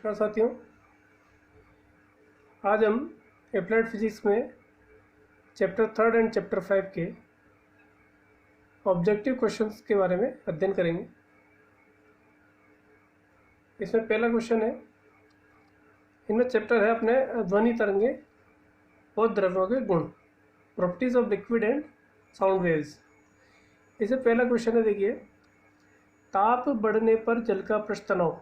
नमस्कार साथियों, आज हम एप्लाइड फिजिक्स में चैप्टर 3 एंड चैप्टर 5 के ऑब्जेक्टिव क्वेश्चंस के बारे में अध्ययन करेंगे। इसमें पहला क्वेश्चन है, इनमें चैप्टर है अपने ध्वनि तरंगे और द्रव्यों के गुण, properties of liquid and sound waves. इसे पहला क्वेश्चन है, देखिए, ताप बढ़ने पर जल का पृष्ठ तनाव,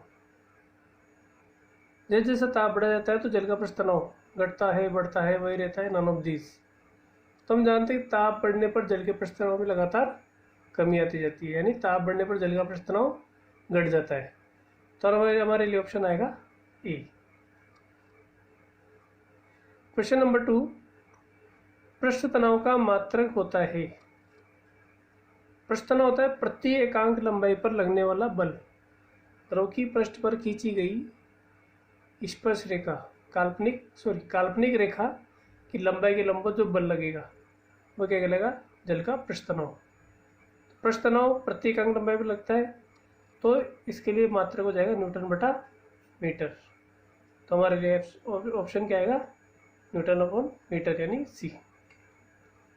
जैसे जैसे ताप बढ़ा जाता है तो जल का पृष्ठ तनाव घटता है, बढ़ता है, वही रहता है, नन ऑफ दीज। तो हम जानते हैं ताप बढ़ने पर जल के पृष्ठ तनाव में लगातार कमी आती जाती है, यानी ताप बढ़ने पर जल का पृष्ठ तनाव घट जाता है। तो हमारे लिए ऑप्शन आएगा ए। क्वेश्चन नंबर 2, पृष्ठ तनाव का मात्रक होता है। पृष्ठ तनाव होता है प्रति एकांक लंबाई पर लगने वाला बल। द्रव की पृष्ठ पर खींची गई स्पर्श रेखा, काल्पनिक रेखा की लंबाई के लंबवत जो बल लगेगा वो क्या कहलाएगा? जल का पृष्ठ तनाव। पृष्ठ तनाव प्रति एकांक लंबाई पर लगता है, तो इसके लिए मात्रक हो जाएगा न्यूटन बटा मीटर। तो हमारे लिए ऑप्शन क्या आएगा? न्यूटन अपॉन मीटर, यानी सी।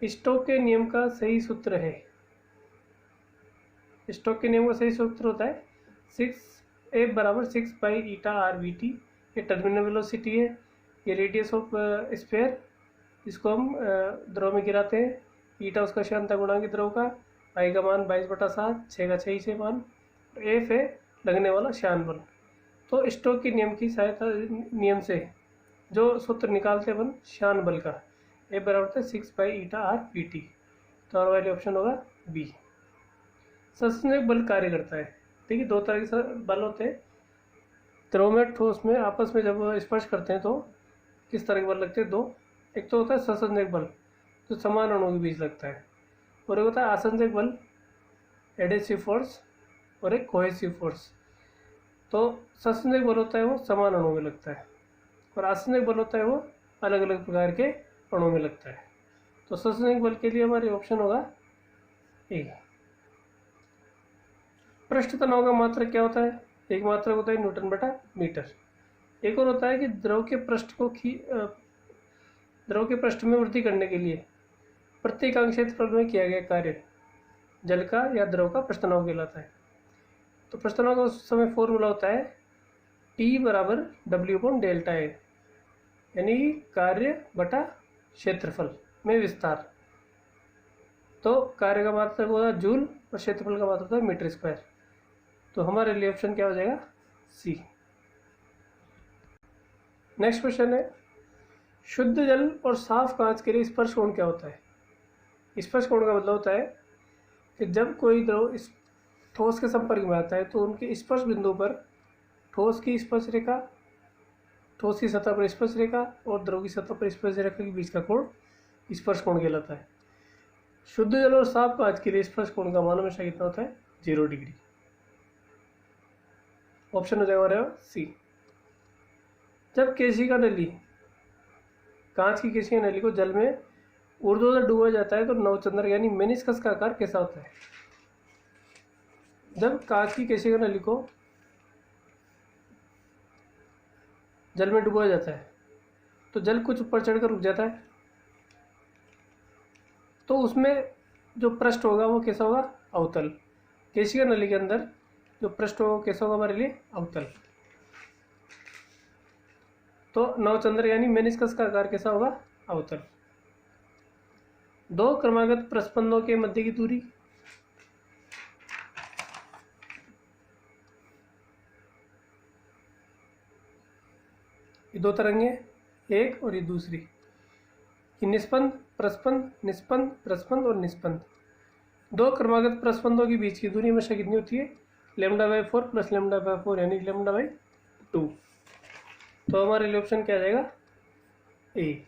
स्टोक के नियम का सही सूत्र है। स्टोक के नियम का सही सूत्र होता है 6 बराबर 6 पाई ईटा आर वी टी। ये टर्मिनल वेलोसिटी है, ये रेडियस ऑफ स्फीयर, इसको हम द्रव में गिराते हैं। ईटा उसका श्यानता गुणांक द्रव का, आई का मान 22/7, 6 का 6 से मान, एफ है लगने वाला श्यान बल। तो स्टोक के नियम की सहायता नियम से जो सूत्र निकालते हैं अपन श्यान बल का, ए बराबर 6 पाई ईटा आर वी टी। तो हमारे वाले ऑप्शन होगा बी। सस्पेंसिव बल कार्य करता है। देखिए, दो तरह के बल होते हैं। द्रव में ठोस में आपस में जब स्पर्श करते हैं तो किस तरह के बल लगते हैं? दो। एक तो होता है ससंजक बल जो समान अणुओं के बीच लगता है, और एक होता है आसंजक बल, एडेसिव फोर्स, और एक कोहेसिव फोर्स। तो ससंजक बल होता है वो समान अणुओं में लगता है, और आसंजक बल होता है वो अलग अलग प्रकार के अणुओं में लगता है। तो ससंजक बल के लिए हमारे ऑप्शन होगा ए। पृष्ठ तनाव का मात्रक क्या होता है? एक मात्रक होता है न्यूटन बटा मीटर। एक और होता है कि द्रव के पृष्ठ में वृद्धि करने के लिए प्रति एकांक क्षेत्रफल में किया गया कार्य जल का या द्रव का पृष्ठ तनाव कहलाता है। तो पृष्ठ तनाव का उस समय फॉर्मूला होता है T बराबर W अपॉन डेल्टा ए, यानी कार्य बटा क्षेत्रफल में विस्तार। तो कार्य का मात्रक होता है जूल और क्षेत्रफल का मात्रक होता है मीटर स्क्वायर। तो हमारे लिए ऑप्शन क्या हो जाएगा? सी। नेक्स्ट क्वेश्चन है, शुद्ध जल और साफ कांच के लिए स्पर्श कोण क्या होता है? स्पर्श कोण का मतलब होता है कि जब कोई द्रव इस ठोस के संपर्क में आता है तो उनके स्पर्श बिंदु पर ठोस की सतह पर स्पर्श रेखा और द्रव की सतह पर स्पर्श रेखा के बीच का कोण स्पर्श कोण कहलाता है। शुद्ध जल और साफ कांच के लिए स्पर्श कोण का मान हमेशा कितना होता है? 0 डिग्री। ऑप्शन हो जाएगा हमारा सी। जब केशिका नली, कांच की केशिका नली को जल में ऊर्ध्वाधर डुबोया जाता है तो नवचंद्र यानी मेनिस्कस का आकार कैसा होता है? जब कांच की केशिका नली को जल में डुबोया जाता है तो जल कुछ ऊपर चढ़कर रुक जाता है, तो उसमें जो पृष्ठ होगा वो कैसा होगा? अवतल। केशिका नली के अंदर जो पृष्ठ होगा कैसा होगा हमारे लिए? अवतल। तो नवचंद्र यानी मेनिस्कस का आकार कैसा होगा? अवतल। दो क्रमागत प्रस्पंदों के मध्य की दूरी, ये दो तरंगे, एक और ये दूसरी, कि निस्पंद प्रस्पंद, निस्पंद प्रस्पंद और निस्पंद। दो क्रमागत प्रस्पंदों के बीच की दूरी हमेशा कितनी होती है? λ/4 प्लस λ/4, यानी λ/2। तो हमारे लिए ऑप्शन क्या आ जाएगा? ए।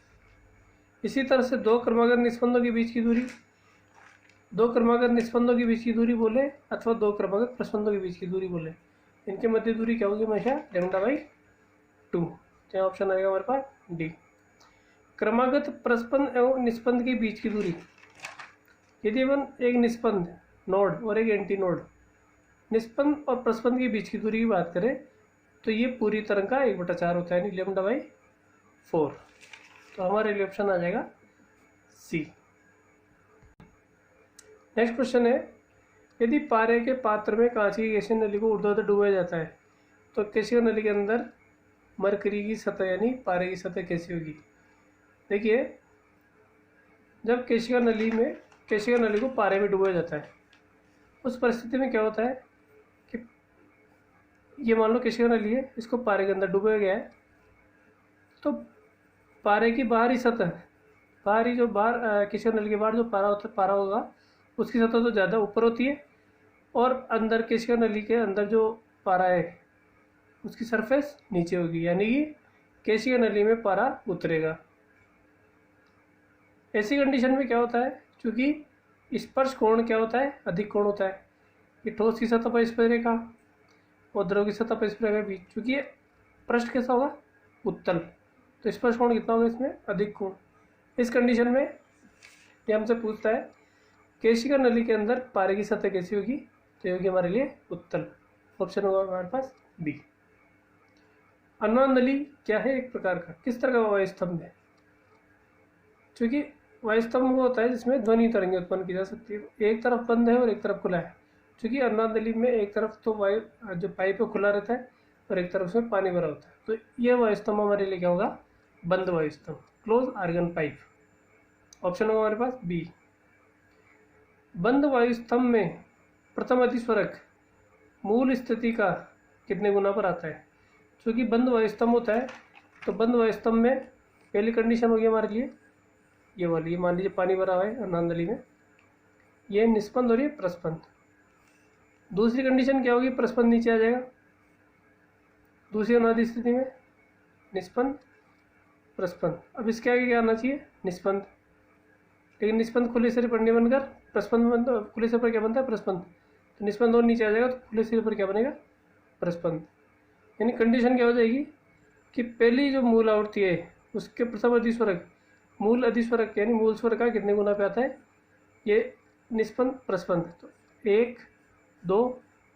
इसी तरह से दो क्रमागत निस्पंदों के बीच की दूरी बोले अथवा दो क्रमागत प्रस्पंदों के बीच की दूरी बोले, इनके मध्य दूरी क्या होगी? हमेशा λ/2। तो ऑप्शन आएगा हमारे पास डी। क्रमागत प्रस्पंद एवं निस्पंद के बीच की दूरी, यदि अपन एक निस्पंद नोड और एक एंटी नोड, निस्पंद और प्रस्पंद के बीच की दूरी की बात करें तो ये पूरी तरंग का 1/4 होता है, यानी λ/4। तो हमारे लिए ऑप्शन आ जाएगा सी। नेक्स्ट क्वेश्चन है, यदि पारे के पात्र में कांच की केशिका नली को ऊर्ध्वाधर डुबाया जाता है तो केशिका नली के अंदर मरकरी की सतह यानी पारे की सतह कैसी होगी। देखिए, जब केशिका नली को पारे में डुबाया जाता है, उस परिस्थिति में क्या होता है कि ये मान लो केशिका नली है, इसको पारे के अंदर डुबाया गया है, तो पारे की बाहरी सतह, बाहरी जो बाहर केशिका नली के बाहर जो पारा होगा उसकी सतह तो ज़्यादा ऊपर होती है, और अंदर केशिका नली के अंदर जो पारा है उसकी सरफेस नीचे होगी, यानी कि केशिका नली में पारा उतरेगा। ऐसी कंडीशन में क्या होता है, क्योंकि स्पर्श कोण क्या होता है, अधिक कोण होता है। ये ठोस की सतह पर स्पर्शरेखा और द्रव की सतह पर स्पर्शरेखा के बीच, क्योंकि ये पृष्ठ कैसा होगा, उत्तल, तो स्पर्श कोण कितना होगा इसमें, अधिक कोण। इस कंडीशन में ये हमसे पूछता है केशिका नली के अंदर पारे की सतह कैसी होगी, तो होगी हमारे लिए उत्तल। ऑप्शन होगा हमारे पास बी। अनुनाद नली क्या है, एक प्रकार का किस तरह का वायुस्तंभ है, क्योंकि वायुस्तंभ वो होता है जिसमें ध्वनि तरंगें उत्पन्न की जा सकती है। एक तरफ बंद है और एक तरफ खुला है, क्योंकि अनुनाद नली में एक तरफ तो वायु जो पाइप है खुला रहता है और एक तरफ उसमें पानी भरा होता है, तो ये वायुस्तंभ हमारे लिए क्या होगा, बंद वायुस्तंभ, क्लोज आर्गन पाइप। ऑप्शन होगा हमारे पास बी। बंद वायुस्तंभ में प्रथम अधिस्वरक मूल स्थिति का कितने गुना पर आता है। क्योंकि बंद वायुस्तंभ होता है, तो बंद वायुस्तंभ में पहली कंडीशन होगी हमारे लिए ये वाली, ये मान लीजिए पानी भरा हुआ है अनुनाद नली में, ये निस्पंद और ये प्रस्पंद। दूसरी कंडीशन क्या होगी, प्रस्पंद नीचे आ जाएगा। दूसरी अनुनाद स्थिति में निस्पंद प्रस्पंद। अब इसके आगे क्या आना चाहिए, निस्पंद, लेकिन निस्पंद खुले सिरे पर नहीं बनकर प्रस्पंद बनता, खुले सिरे पर क्या बनता है, प्रस्पंद, तो निस्पंद और नीचे आ जाएगा, तो खुले सिरे पर क्या बनेगा, प्रस्पंद। यानी कंडीशन क्या हो जाएगी कि पहली जो मूल आवृत्ति है उसके प्रथम अधिस्वरक मूल अधिस्वरक यानी मूल स्वर का कितने गुना पे आता है, ये निस्पंद प्रस्पंद, तो 1 2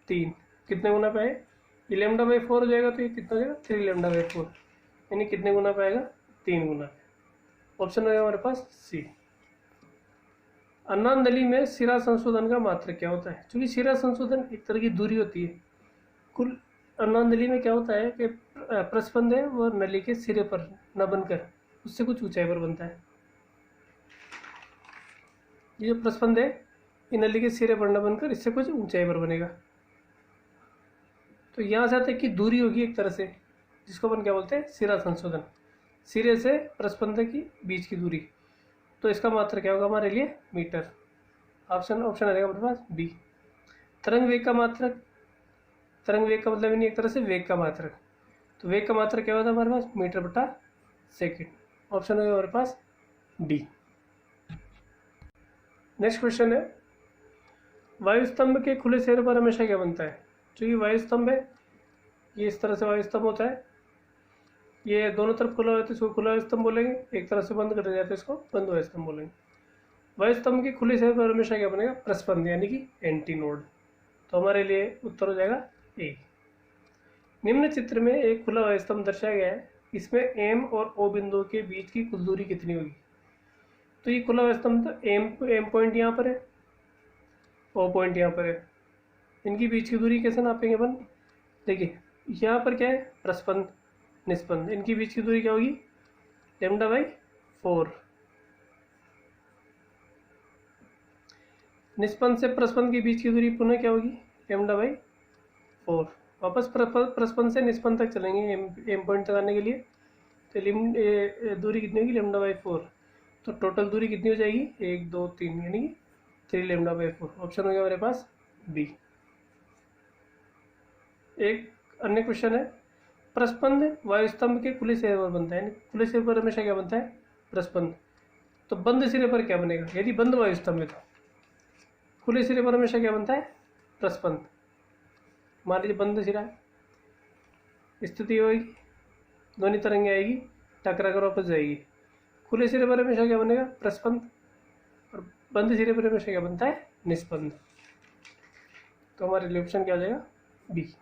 3 कितने गुना पे आए, ये λ/4 हो जाएगा, तो ये कितना हो जाएगा 3 λ/4, यानी कितने गुना पे आएगा, 3 गुना पे। ऑप्शन हो हमारे पास सी। अनुनाद नली में शिरा संशोधन का मात्रक क्या होता है। क्योंकि शिरा संशोधन एक तरह की दूरी होती है। कुल अनुनाद नली में क्या होता है कि प्रस्पंद है वो नली के सिरे पर न बनकर उससे कुछ ऊंचाई पर बनता है। ये जो प्रस्पंद है ये नली के सिरे पर न बनकर इससे कुछ ऊंचाई पर बनेगा। तो यहाँ से आता है कि दूरी होगी एक तरह से, जिसको अपन क्या बोलते हैं, शिरा संशोधन, सिरे से प्रस्पंद की बीच की दूरी। तो इसका मात्रक क्या होगा हमारे लिए, मीटर। ऑप्शन आ जाएगा हमारे पास बी। तरंग वेग का मात्रक, तरंग वेग का मतलब नहीं, एक तरह से वेग का मात्रक, तो वेग का मात्रक क्या होता है हमारे पास, मीटर/सेकंड। ऑप्शन होगा हमारे पास डी। नेक्स्ट क्वेश्चन है, वायुस्तंभ के खुले सिरे पर हमेशा क्या बनता है। क्योंकि वायुस्तंभ है, ये इस तरह से वायुस्तंभ होता है, ये दोनों तरफ खुला होता है, इसको खुला वायुस्तंभ बोलेंगे, एक तरफ से बंद कर दिया जाता है इसको बंद वायुस्तंभ बोलेंगे। वायुस्तंभ के खुले सिरे पर हमेशा क्या बनेगा, प्रस्पंद यानी कि एंटी नोड। तो हमारे लिए उत्तर हो जाएगा ए। निम्न चित्र में एक खुला वायुस्तंभ दर्शाया गया है, इसमें एम और ओ बिंदुओं के बीच की कुल दूरी कितनी होगी। तो ये खुला वायुस्तंभ था, एम पॉइंट यहाँ पर है, ओ पॉइंट यहाँ पर है, इनकी बीच की दूरी कैसे नापेंगे अपन। देखिए यहाँ पर क्या है, प्रस्पंद निस्पंद, इनकी बीच की दूरी क्या होगी, λ/4। निस्पंद से प्रस्पंद के बीच की दूरी पुनः क्या होगी, λ/4। वापस प्रस्पंद से निस्पंद तक चलेंगे एम पॉइंट तक आने के लिए, तो दूरी कितनी होगी, λ/4। तो टोटल दूरी कितनी हो जाएगी, 1 2 3 यानी 3 λ/4। ऑप्शन हो गया हमारे पास बी। एक अन्य क्वेश्चन है, प्रस्पंद वायुस्तंभ के खुले सिरे पर बनता है, यानी खुले सिरे पर हमेशा क्या बनता है, प्रस्पंद। तो बंद सिरे पर क्या बनेगा, यदि बंद वायुस्तंभ है तो खुले सिरे पर हमेशा क्या बनता है, प्रस्पंद। मान लीजिए बंद सिरा है, स्थिति होगी, ध्वनि तरंगे आएगी, टकरा कर वापस जाएगी। खुले सिरे पर हमेशा क्या बनेगा, प्रस्पंद, और बंद सिरे पर हमेशा क्या बनता है, निस्पंद। तो हमारे लिए ऑप्शन क्या हो जाएगा, बी।